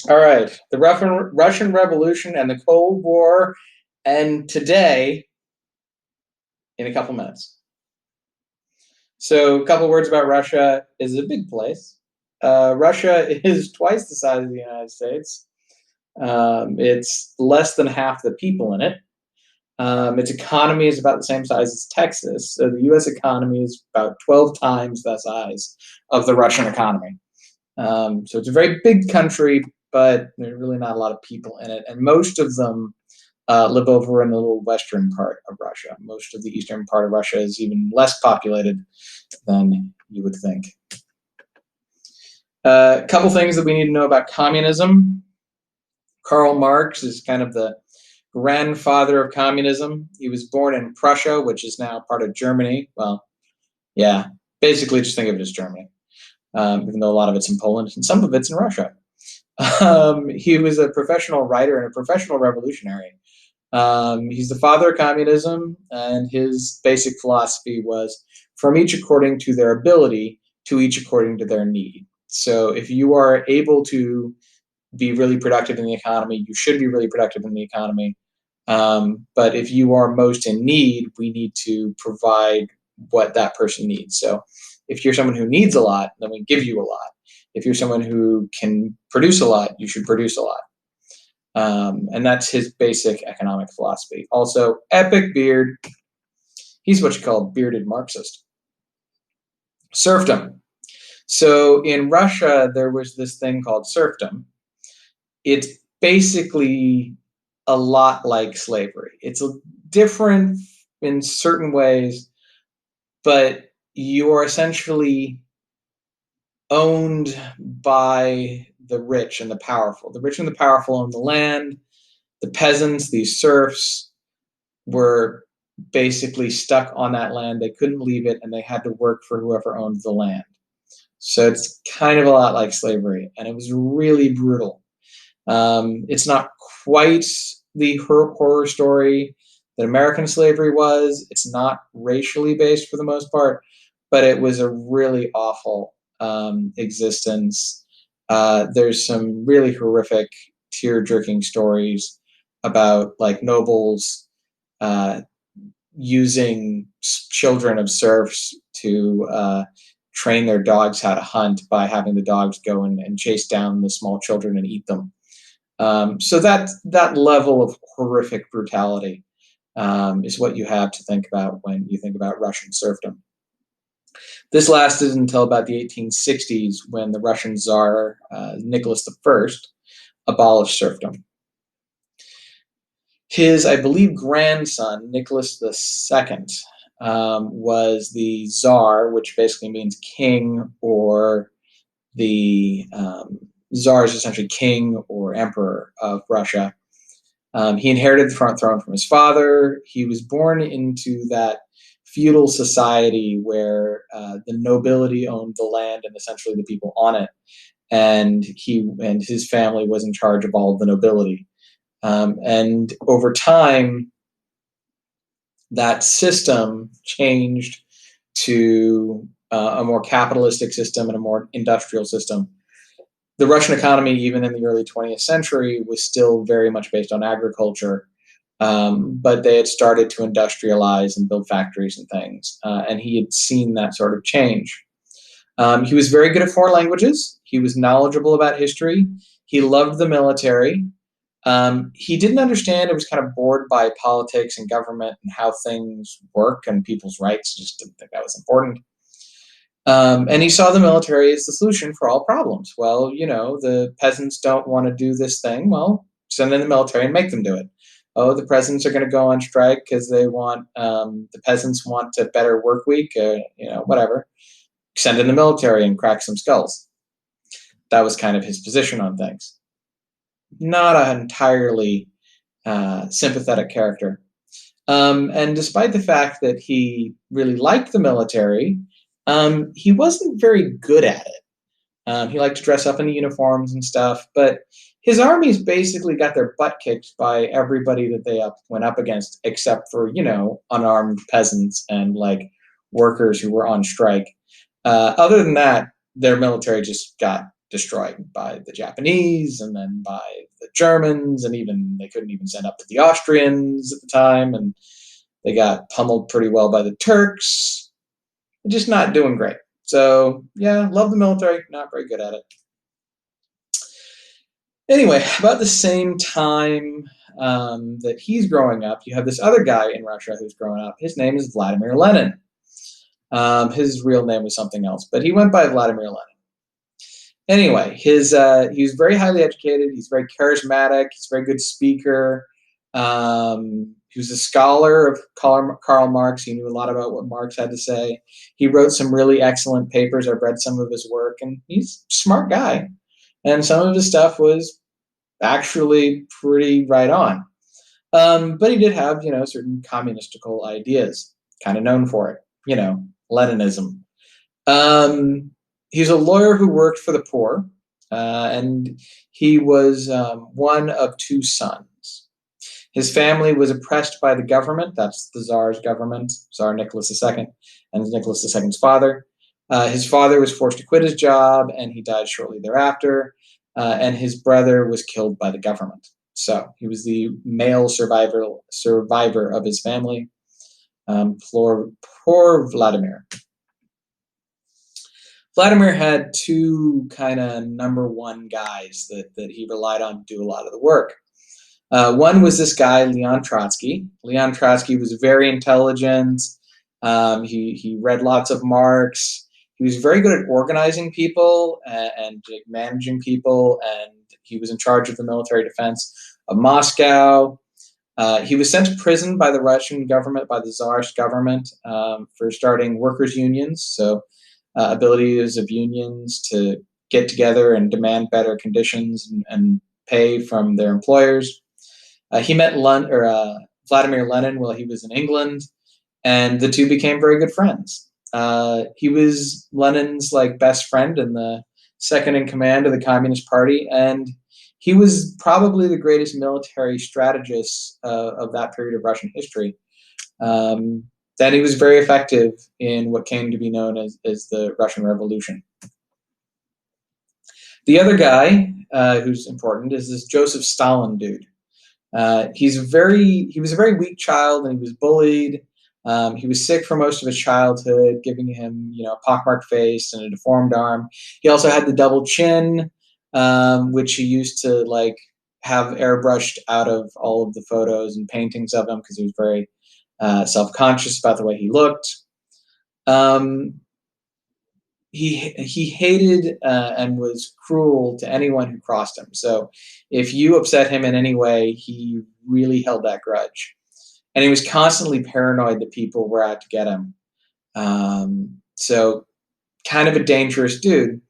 All right. The Russian Revolution and the Cold War, and today in a couple minutes. So, a couple words about Russia. Is a big place. Russia is twice the size of the United States. It's less than half the people in it. Its economy is about the same size as Texas. So the U.S. economy is about 12 times the size of the Russian economy. So it's a very big country, but there's really not a lot of people in it. And most of them live over in the little western part of Russia. Most of the eastern part of Russia is even less populated than you would think. A couple things that we need to know about communism. Karl Marx is kind of the grandfather of communism. He was born in Prussia, which is now part of Germany. Well, yeah, basically just think of it as Germany, even though a lot of it's in Poland and some of it's in Russia. He was a professional writer and a professional revolutionary. He's the father of communism, and his basic philosophy was from each according to their ability, to each according to their need. So if you are able to be really productive in the economy, you should be really productive in the economy. But if you are most in need, we need to provide what that person needs. So if you're someone who needs a lot, then we give you a lot. If you're someone who can produce a lot, you should produce a lot. And that's his basic economic philosophy. Also, epic beard. He's what you call a bearded Marxist. Serfdom. So in Russia, there was this thing called serfdom. It's basically a lot like slavery. It's different in certain ways, but you are essentially owned by the rich and the powerful. The rich and the powerful own the land. The peasants, these serfs, were basically stuck on that land. They couldn't leave it, and they had to work for whoever owned the land. So it's kind of a lot like slavery, and it was really brutal. It's not quite the horror story that American slavery was. It's not racially based for the most part, but it was a really awful existence. There's some really horrific, tear-jerking stories about like nobles using children of serfs to train their dogs how to hunt by having the dogs go and chase down the small children and eat them. So that level of horrific brutality is what you have to think about when you think about Russian serfdom. This lasted until about the 1860s when the Russian Tsar, Nicholas I, abolished serfdom. His, I believe, grandson, Nicholas II, was the Tsar, which basically means king, or the Tsar is essentially king or emperor of Russia. He inherited the front throne from his father. He was born into that feudal society where the nobility owned the land and essentially the people on it, and he and his family was in charge of all of the nobility. And over time, that system changed to a more capitalistic system and a more industrial system. The Russian economy, even in the early 20th century, was still very much based on agriculture, but they had started to industrialize and build factories and things, and he had seen that sort of change. He was very good at foreign languages. He was knowledgeable about history. He loved the military. He didn't understand, it was kind of bored by politics and government and how things work and people's rights, just didn't think that was important. And he saw the military as the solution for all problems. Well, you know, the peasants don't want to do this thing. Well, send in the military and make them do it. Oh, the peasants are going to go on strike because they want, the peasants want a better work week, whatever. Send in the military and crack some skulls. That was kind of his position on things. Not an entirely sympathetic character. And despite the fact that he really liked the military, he wasn't very good at it. He liked to dress up in the uniforms and stuff, but his armies basically got their butt kicked by everybody that they went up against, except for, unarmed peasants and workers who were on strike. Other than that, their military just got destroyed by the Japanese and then by the Germans, and even they couldn't even send up to the Austrians at the time, and they got pummeled pretty well by the Turks. Just not doing great. So yeah, love the military, not very good at it. Anyway, about the same time that he's growing up, you have this other guy in Russia who's growing up. His name is Vladimir Lenin. His real name was something else, but he went by Vladimir Lenin. Anyway, he was very highly educated. He's very charismatic. He's a very good speaker. He was a scholar of Karl Marx. He knew a lot about what Marx had to say. He wrote some really excellent papers. I've read some of his work, and he's a smart guy. And some of his stuff was actually pretty right on. But he did have, certain communistical ideas, kind of known for it, Leninism. He's a lawyer who worked for the poor, and he was one of two sons. His family was oppressed by the government. That's the Tsar's government, Tsar Nicholas II, and Nicholas II's father. His father was forced to quit his job, and he died shortly thereafter. And his brother was killed by the government. So he was the male survivor of his family. Poor Vladimir. Vladimir had two kind of number one guys that he relied on to do a lot of the work. One was this guy, Leon Trotsky. Leon Trotsky was very intelligent. He read lots of Marx. He was very good at organizing people and managing people, and he was in charge of the military defense of Moscow. He was sent to prison by the Russian government, by the Tsar's government, for starting workers' unions. So abilities of unions to get together and demand better conditions and pay from their employers. He met Vladimir Lenin while he was in England, and the two became very good friends. He was Lenin's best friend and the second in command of the Communist Party, and he was probably the greatest military strategist of that period of Russian history. Then he was very effective in what came to be known as the Russian Revolution. The other guy who's important is this Joseph Stalin dude. He was a very weak child, and he was bullied. He was sick for most of his childhood, giving him, a pockmarked face and a deformed arm. He also had the double chin, which he used to have airbrushed out of all of the photos and paintings of him because he was very self-conscious about the way he looked. He hated and was cruel to anyone who crossed him. So if you upset him in any way, he really held that grudge. And he was constantly paranoid that people were out to get him. So kind of a dangerous dude.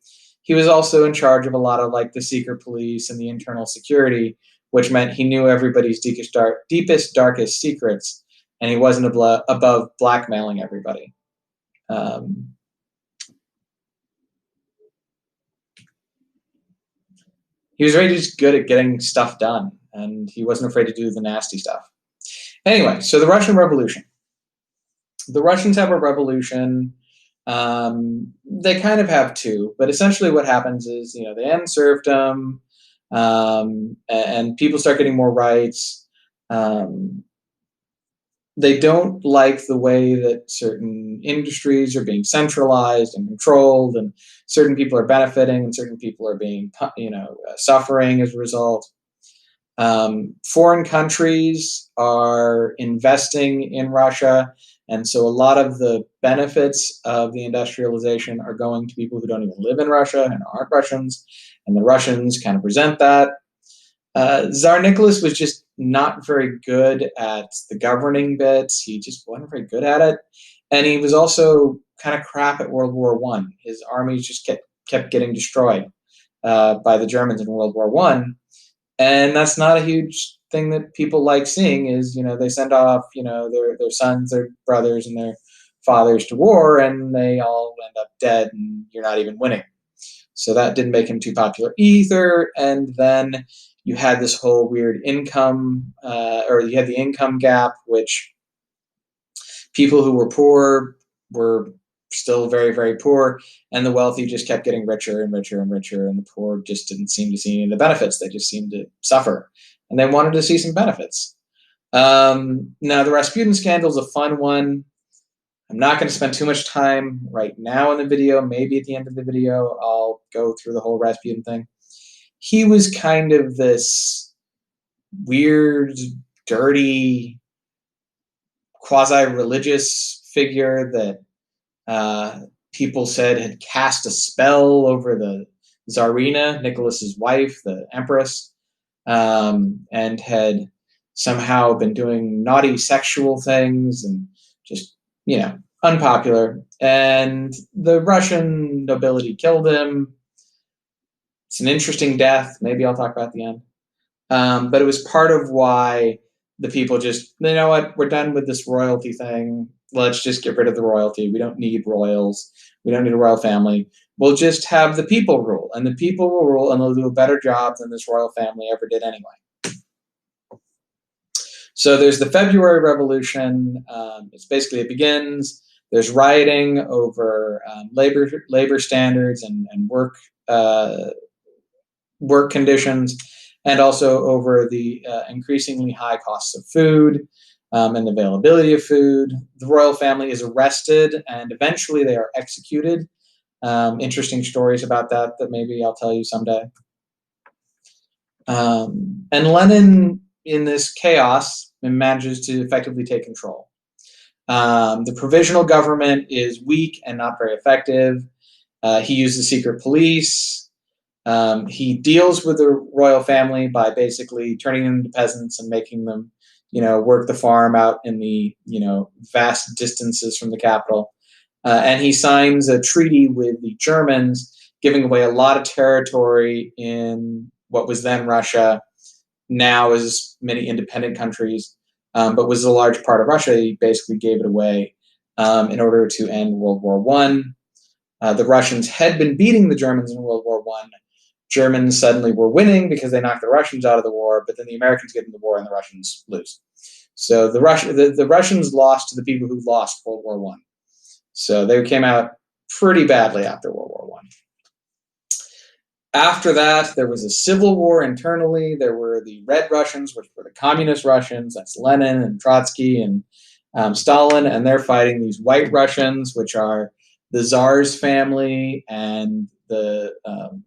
He was also in charge of a lot of the secret police and the internal security, which meant he knew everybody's deepest, darkest secrets, and he wasn't above blackmailing everybody. He was really just good at getting stuff done, and he wasn't afraid to do the nasty stuff. Anyway, so the Russian Revolution. The Russians have a revolution. They kind of have two, but essentially what happens is, they end serfdom, and people start getting more rights. They don't like the way that certain industries are being centralized and controlled, and certain people are benefiting and certain people are being, suffering as a result. Foreign countries are investing in Russia, and so a lot of the benefits of the industrialization are going to people who don't even live in Russia and aren't Russians, and the Russians kind of resent that. Tsar Nicholas was just not very good at the governing bits. He just wasn't very good at it. And he was also kind of crap at World War I. His armies just kept getting destroyed by the Germans in World War I. And that's not a huge thing that people like seeing is, they send off, their sons, their brothers, and their fathers to war, and they all end up dead, and you're not even winning. So that didn't make him too popular either. And then you had this whole weird income, or you had the income gap, which people who were poor were still very, very poor, and the wealthy just kept getting richer and richer and richer, and the poor just didn't seem to see any of the benefits. They just seemed to suffer, and they wanted to see some benefits. Now, the Rasputin scandal is a fun one. I'm not going to spend too much time right now in the video. Maybe at the end of the video, I'll go through the whole Rasputin thing. He was kind of this weird, dirty, quasi-religious figure that people said had cast a spell over the Tsarina, Nicholas's wife, the empress, and had somehow been doing naughty sexual things and just, unpopular. And the Russian nobility killed him. It's an interesting death. Maybe I'll talk about at the end. But it was part of why the people just, you know what, we're done with this royalty thing. Let's just get rid of the royalty. We don't need royals. We don't need a royal family. We'll just have the people rule, and the people will rule, and they'll do a better job than this royal family ever did anyway. So there's the February Revolution. It's basically, it begins. There's rioting over labor standards and work conditions, and also over the increasingly high costs of food and availability of food. The royal family is arrested, and eventually they are executed. Interesting stories about that maybe I'll tell you someday. And Lenin, in this chaos, manages to effectively take control. The provisional government is weak and not very effective. He uses secret police. He deals with the royal family by basically turning them into peasants and making them, work the farm out in the, vast distances from the capital. And he signs a treaty with the Germans, giving away a lot of territory in what was then Russia, now is many independent countries, but was a large part of Russia. He basically gave it away in order to end World War I. The Russians had been beating the Germans in World War I. Germans suddenly were winning because they knocked the Russians out of the war, but then the Americans get in the war and the Russians lose. So the Russians lost to the people who lost World War I. So they came out pretty badly after World War I. After that, there was a civil war internally. There were the Red Russians, which were the communist Russians. That's Lenin and Trotsky and Stalin, and they're fighting these White Russians, which are the Tsar's family and the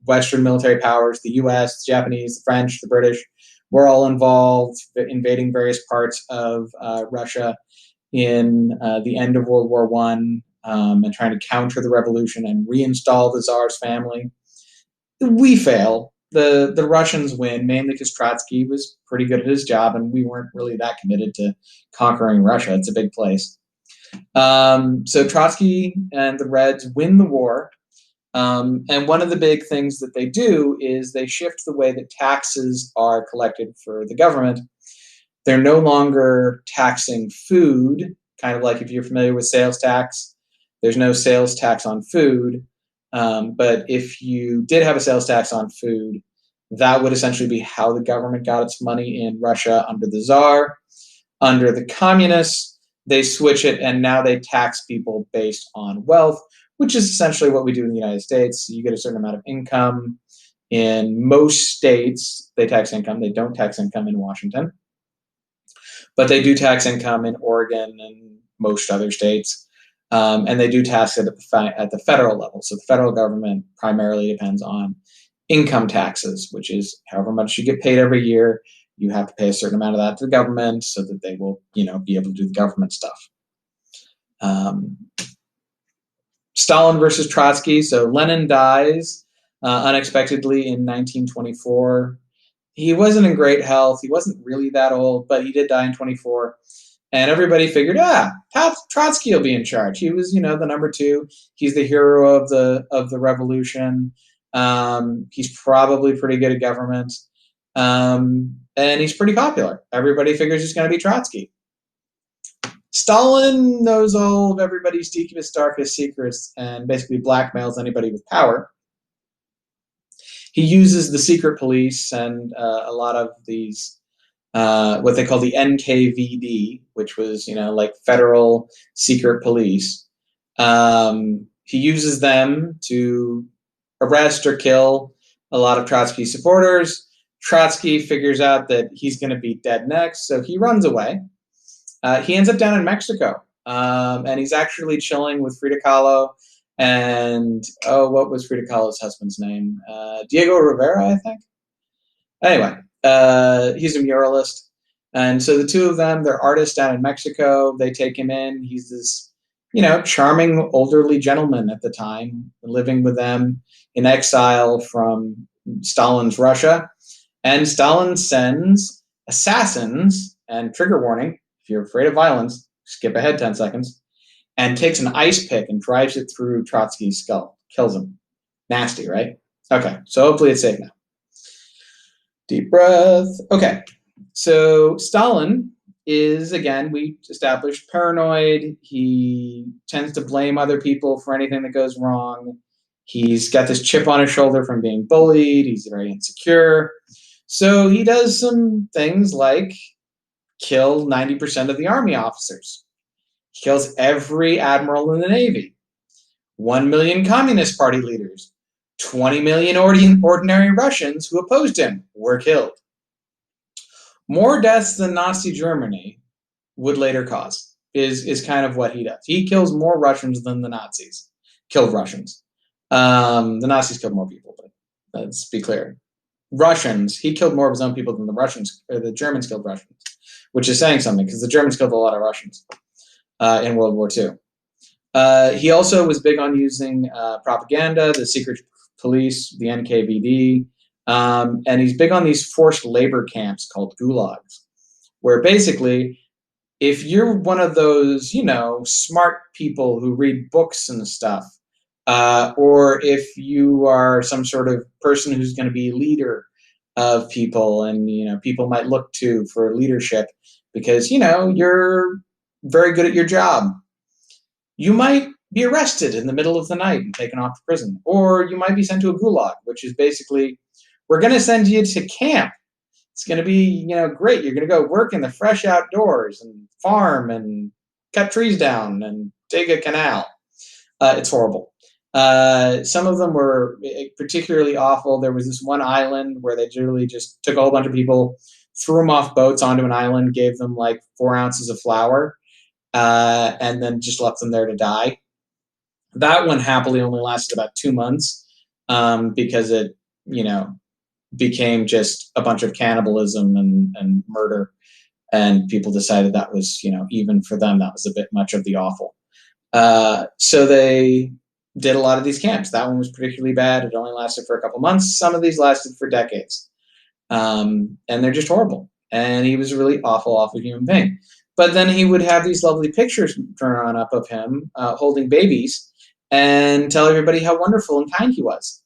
Western military powers, the U.S., the Japanese, the French, the British, were all involved, invading various parts of Russia in the end of World War I, and trying to counter the revolution and reinstall the Tsar's family. We fail. The Russians win, mainly because Trotsky was pretty good at his job, and we weren't really that committed to conquering Russia. It's a big place. So Trotsky and the Reds win the war. And one of the big things that they do is they shift the way that taxes are collected for the government. They're no longer taxing food, kind of like if you're familiar with sales tax. There's no sales tax on food. But if you did have a sales tax on food, that would essentially be how the government got its money in Russia under the Tsar. Under the communists, they switch it, and now they tax people based on wealth, which is essentially what we do in the United States. You get a certain amount of income. In most states, they tax income. They don't tax income in Washington. But they do tax income in Oregon and most other states. And they do tax it at the federal level. So the federal government primarily depends on income taxes, which is however much you get paid every year. You have to pay a certain amount of that to the government so that they will, be able to do the government stuff. Stalin versus Trotsky. So Lenin dies unexpectedly in 1924. He wasn't in great health. He wasn't really that old, but he did die in 24. And everybody figured, Trotsky will be in charge. He was, the number two. He's the hero of the revolution. He's probably pretty good at government. And he's pretty popular. Everybody figures it's going to be Trotsky. Stalin knows all of everybody's deepest, darkest secrets and basically blackmails anybody with power. He uses the secret police and a lot of these what they call the NKVD, which was, like federal secret police, He uses them to arrest or kill a lot of Trotsky supporters. Trotsky figures out that he's going to be dead next, so he runs away. He ends up down in Mexico, and he's actually chilling with Frida Kahlo and, oh, what was Frida Kahlo's husband's name? Diego Rivera, I think. Anyway, he's a muralist. And so the two of them, they're artists down in Mexico. They take him in. He's this, charming elderly gentleman at the time, living with them in exile from Stalin's Russia. And Stalin sends assassins, and trigger warning, if you're afraid of violence, skip ahead 10 seconds, and takes an ice pick and drives it through Trotsky's skull, kills him. Nasty, right? Okay, so hopefully it's safe now. Deep breath. Okay, so Stalin is, again, we established, paranoid. He tends to blame other people for anything that goes wrong. He's got this chip on his shoulder from being bullied. He's very insecure. So he does some things like kill 90% of the army officers. He kills every admiral in the Navy. 1 million Communist Party leaders. 20 million ordinary Russians who opposed him were killed. More deaths than Nazi Germany would later cause is kind of what he does. He kills more Russians than the Nazis killed Russians. The Nazis killed more people, but let's be clear. Russians, he killed more of his own people than the Germans killed Russians, which is saying something because the Germans killed a lot of Russians in World War II. He also was big on using propaganda, the secret police, the NKVD, and he's big on these forced labor camps called gulags, where basically, if you're one of those, smart people who read books and stuff, or if you are some sort of person who's going to be a leader of people and, people might look to for leadership because, you're very good at your job, you might be arrested in the middle of the night and taken off to prison. Or you might be sent to a gulag, which is basically, we're going to send you to camp. It's going to be, great. You're going to go work in the fresh outdoors and farm and cut trees down and dig a canal. It's horrible. Some of them were particularly awful. There was this one island where they literally just took a whole bunch of people, threw them off boats onto an island, gave them like 4 ounces of flour, and then just left them there to die. That one happily only lasted about 2 months because it, became just a bunch of cannibalism and murder. And people decided that was, even for them, that was a bit much of the awful. So they did a lot of these camps. That one was particularly bad. It only lasted for a couple months. Some of these lasted for decades. And they're just horrible. And he was a really awful, awful human being. But then he would have these lovely pictures drawn up of him holding babies and tell everybody how wonderful and kind he was.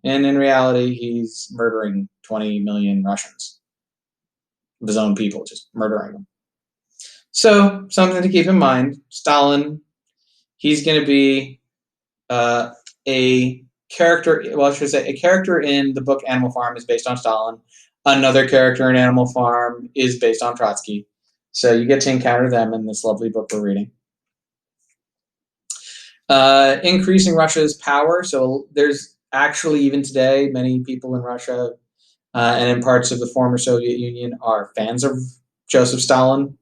And in reality, he's murdering 20 million Russians of his own people, just murdering them. So something to keep in mind, Stalin, he's going to be a character, well, I should say, a character in the book Animal Farm is based on Stalin. Another character in Animal Farm is based on Trotsky. So you get to encounter them in this lovely book we're reading. Increasing Russia's power. So there's actually, even today, many people in Russia and in parts of the former Soviet Union are fans of Joseph Stalin.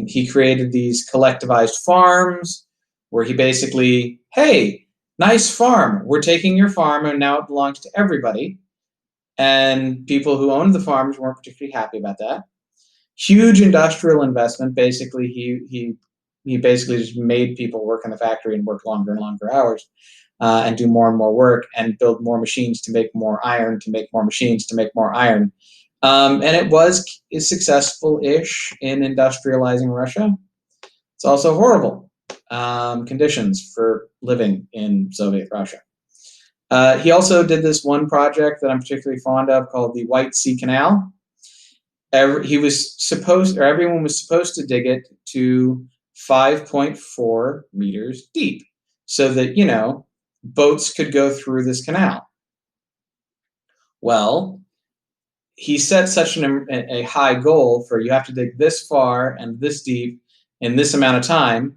He created these collectivized farms where he basically, hey, nice farm. We're taking your farm and now it belongs to everybody. And people who owned the farms weren't particularly happy about that. Huge industrial investment. Basically, he basically just made people work in the factory and work longer and longer hours and do more and more work and build more machines to make more iron, to make more machines, to make more iron. And it was successful-ish in industrializing Russia. It's also horrible conditions for living in Soviet Russia. He also did this one project that I'm particularly fond of called the White Sea Canal. Everyone was supposed to dig it to 5.4 meters deep so that, boats could go through this canal. Well, he set such a high goal for you have to dig this far and this deep in this amount of time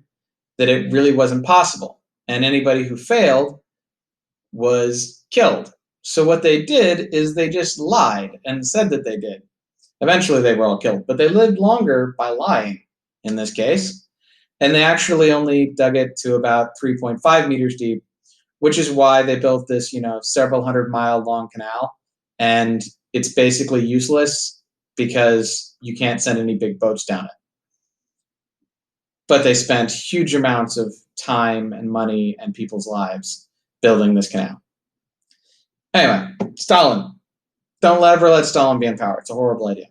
that it really wasn't possible. And anybody who failed was killed. So what they did is they just lied and said that they did. Eventually they were all killed, but they lived longer by lying in this case. And they actually only dug it to about 3.5 meters deep, which is why they built this, several 100-mile long canal. And it's basically useless because you can't send any big boats down it. But they spent huge amounts of time and money and people's lives building this canal. Anyway, Stalin. Don't ever let Stalin be in power. It's a horrible idea.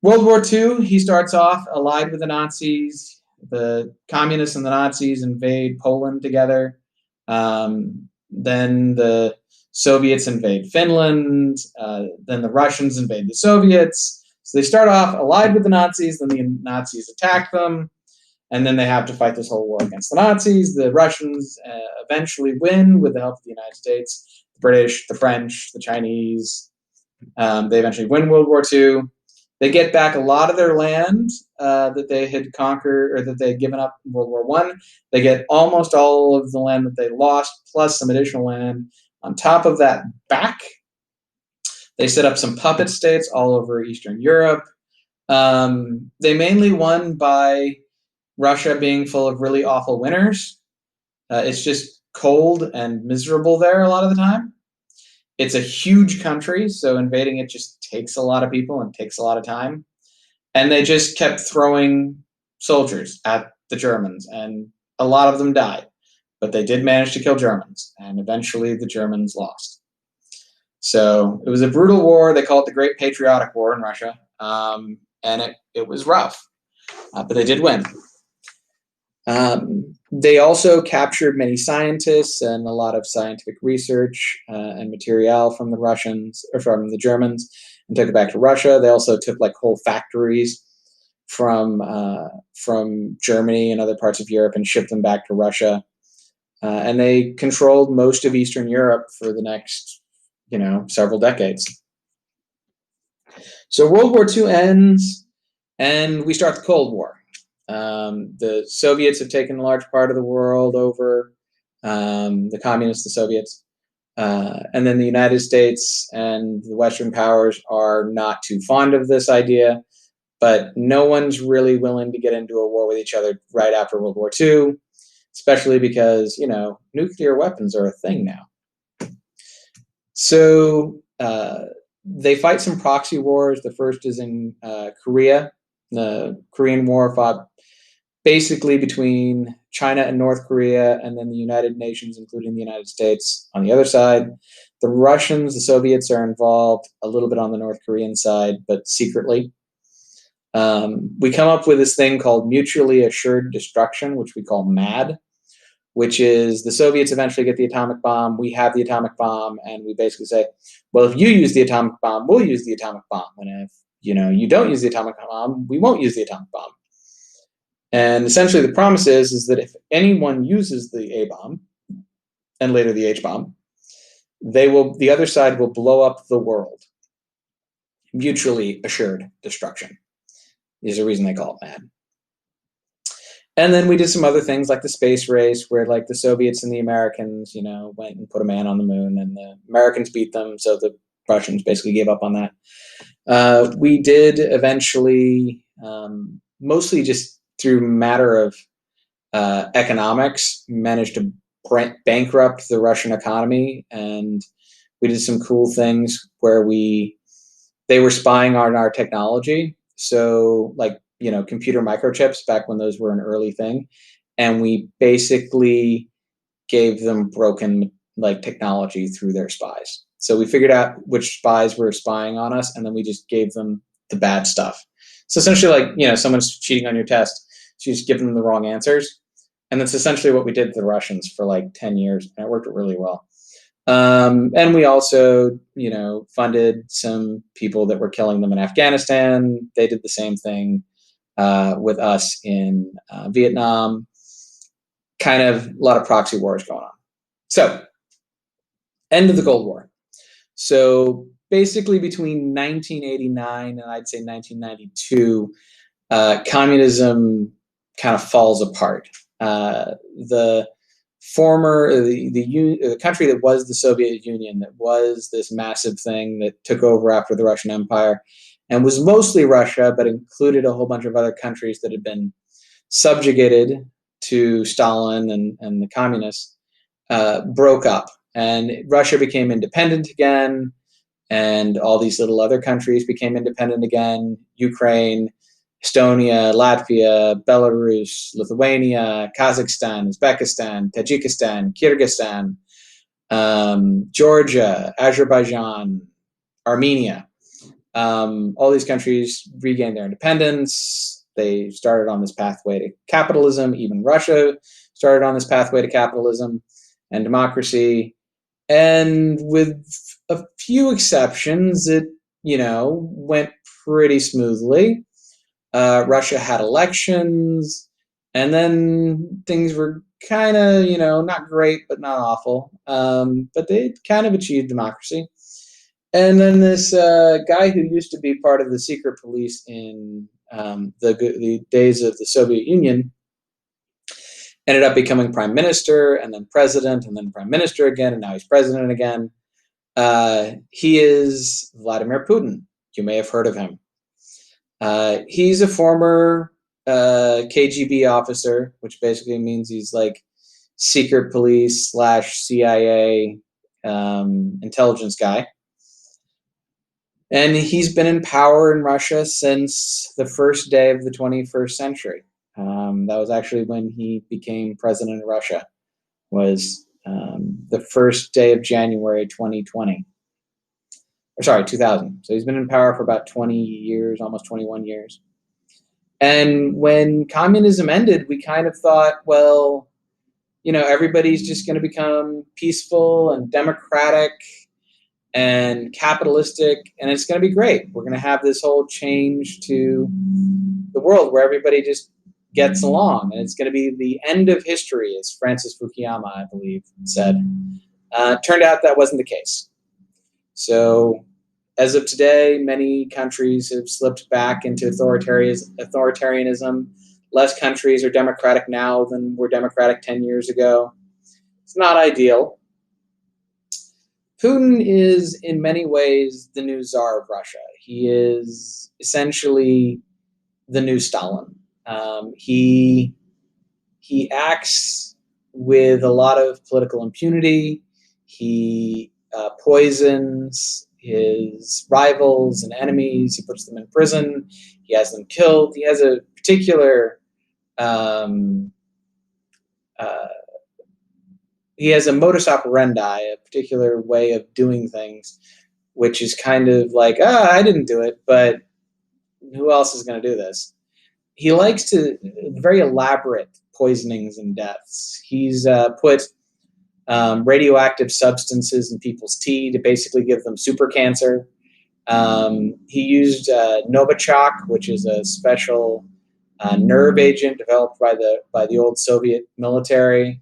World War II, he starts off allied with the Nazis. The communists and the Nazis invade Poland together. Then the Soviets invade Finland. Then the Russians invade the Soviets. So they start off allied with the Nazis, then the Nazis attack them, and then they have to fight this whole war against the Nazis. The Russians eventually win with the help of the United States, the British, the French, the Chinese. They eventually win World War II. They get back a lot of their land that they had conquered or that they had given up in World War I. They get almost all of the land that they lost, plus some additional land on top of that back. They set up some puppet states all over Eastern Europe. They mainly won by Russia being full of really awful winters. It's just cold and miserable there a lot of the time. It's a huge country, so invading it just takes a lot of people and takes a lot of time. And they just kept throwing soldiers at the Germans, and a lot of them died. But they did manage to kill Germans, and eventually the Germans lost. So it was a brutal war. They call it the Great Patriotic War in Russia, and it was rough, but they did win. They also captured many scientists and a lot of scientific research and material from the Russians or from the Germans and took it back to Russia. They also took like whole factories from Germany and other parts of Europe and shipped them back to Russia. And they controlled most of Eastern Europe for the next, several decades. So World War II ends and we start the Cold War. The Soviets have taken a large part of the world over, the communists, the Soviets. And then the United States and the Western powers are not too fond of this idea, but no one's really willing to get into a war with each other right after World War II, especially because, nuclear weapons are a thing now. So they fight some proxy wars. The first is in Korea. The Korean War fought basically between China and North Korea, and then the United Nations, including the United States, on the other side. The Russians, the Soviets are involved a little bit on the North Korean side, but secretly. We come up with this thing called mutually assured destruction, which we call MAD, which is the Soviets eventually get the atomic bomb, we have the atomic bomb, and we basically say, well, if you use the atomic bomb, we'll use the atomic bomb. And if you don't use the atomic bomb, we won't use the atomic bomb. And essentially the promise is that if anyone uses the A-bomb, and later the H-bomb, the other side will blow up the world. Mutually assured destruction is the reason they call it MAD. And then we did some other things like the space race, where like the Soviets and the Americans, went and put a man on the moon, and the Americans beat them, so the Russians basically gave up on that. We did eventually, mostly just through matter of economics, managed to bankrupt the Russian economy, and we did some cool things where they were spying on our technology. So like, computer microchips back when those were an early thing. And we basically gave them broken like technology through their spies. So we figured out which spies were spying on us, and then we just gave them the bad stuff. So essentially like, someone's cheating on your test, so you just give them the wrong answers. And that's essentially what we did to the Russians for like 10 years, and it worked really well. And we also, funded some people that were killing them in Afghanistan. They did the same thing with us in Vietnam. Kind of a lot of proxy wars going on. So, end of the Cold War. So basically between 1989 and I'd say 1992, communism kind of falls apart. The the country that was the Soviet Union, that was this massive thing that took over after the Russian Empire, and was mostly Russia, but included a whole bunch of other countries that had been subjugated to Stalin and the communists, broke up, and Russia became independent again, and all these little other countries became independent again: Ukraine, Estonia, Latvia, Belarus, Lithuania, Kazakhstan, Uzbekistan, Tajikistan, Kyrgyzstan, Georgia, Azerbaijan, Armenia. All these countries regained their independence. They started on this pathway to capitalism. Even Russia started on this pathway to capitalism and democracy. And with a few exceptions, it, went pretty smoothly. Russia had elections, and then things were kind of, not great, but not awful. But they kind of achieved democracy. And then this guy who used to be part of the secret police in the days of the Soviet Union ended up becoming prime minister, and then president, and then prime minister again, and now he's president again. He is Vladimir Putin. You may have heard of him. He's a former KGB officer, which basically means he's like secret police / CIA intelligence guy. And he's been in power in Russia since the first day of the 21st century. That was actually when he became president of Russia, was the first day of January 2020. Or sorry, 2000. So he's been in power for about 20 years, almost 21 years. And when communism ended, we kind of thought, well, everybody's just going to become peaceful and democratic and capitalistic, and it's going to be great. We're going to have this whole change to the world where everybody just gets along, and it's going to be the end of history, as Francis Fukuyama, I believe, said. Turned out that wasn't the case. So as of today, many countries have slipped back into authoritarianism. Less countries are democratic now than were democratic 10 years ago. It's not ideal. Putin is, in many ways, the new Tsar of Russia. He is essentially the new Stalin. He acts with a lot of political impunity. He poisons his rivals and enemies. He puts them in prison. He has them killed. He has a particular he has a modus operandi, a particular way of doing things, which is kind of like, I didn't do it, but who else is going to do this? He likes to very elaborate poisonings and deaths. He's put radioactive substances in people's tea to basically give them super cancer. He used Novichok, which is a special nerve agent developed by the old Soviet military.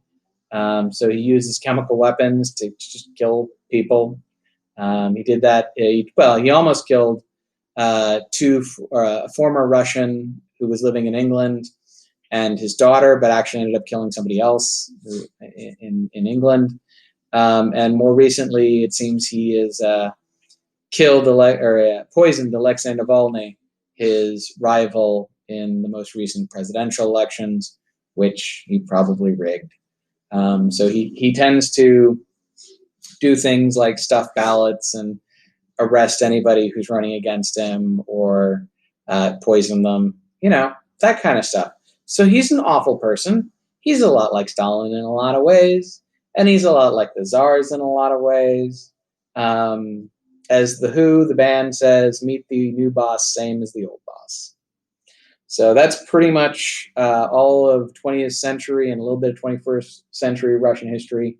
So he uses chemical weapons to just kill people. He did that. He almost killed a former Russian who was living in England and his daughter, but actually ended up killing somebody else in England. And more recently, it seems he has poisoned Alexei Navalny, his rival in the most recent presidential elections, which he probably rigged. So he tends to do things like stuff ballots and arrest anybody who's running against him or poison them, that kind of stuff. So he's an awful person. He's a lot like Stalin in a lot of ways, and he's a lot like the Tsars in a lot of ways. As The Who, the band says, meet the new boss, same as the old boss. So that's pretty much all of 20th century and a little bit of 21st century Russian history.